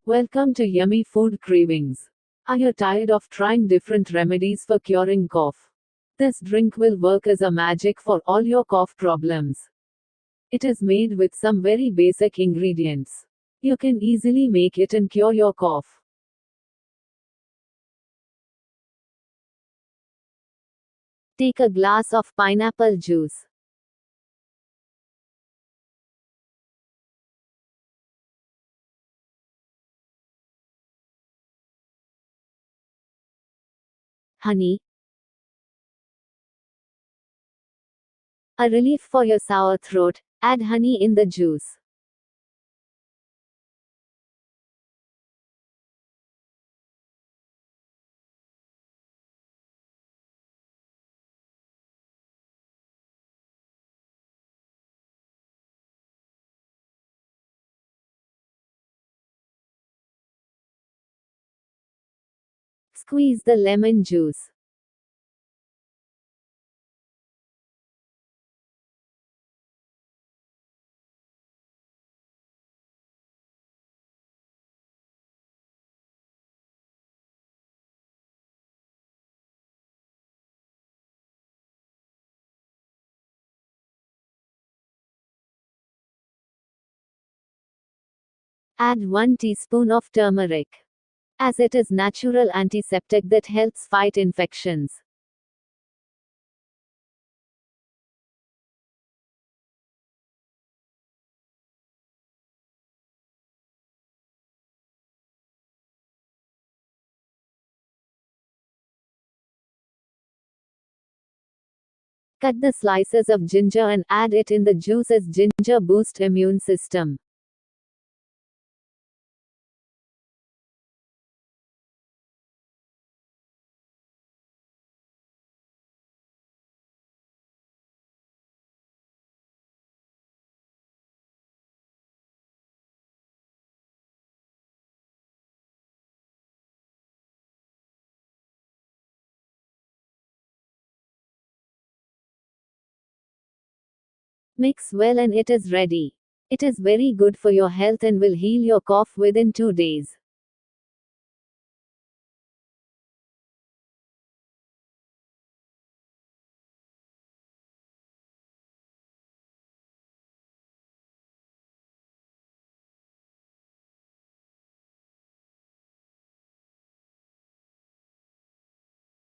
Welcome to Yummy Food Cravings. Are you tired of trying different remedies for curing cough? This drink will work as a magic for all your cough problems. It is made with some very basic ingredients. You can easily make it and cure your cough. Take a glass of pineapple juice. Honey. A relief for your sour throat, add honey in the juice. Squeeze the lemon juice. Add 1 teaspoon of turmeric, as it is natural antiseptic that helps fight infections. Cut the slices of ginger and add it in the juice as ginger boosts immune system. Mix well and it is ready. It is very good for your health and will heal your cough within 2 days.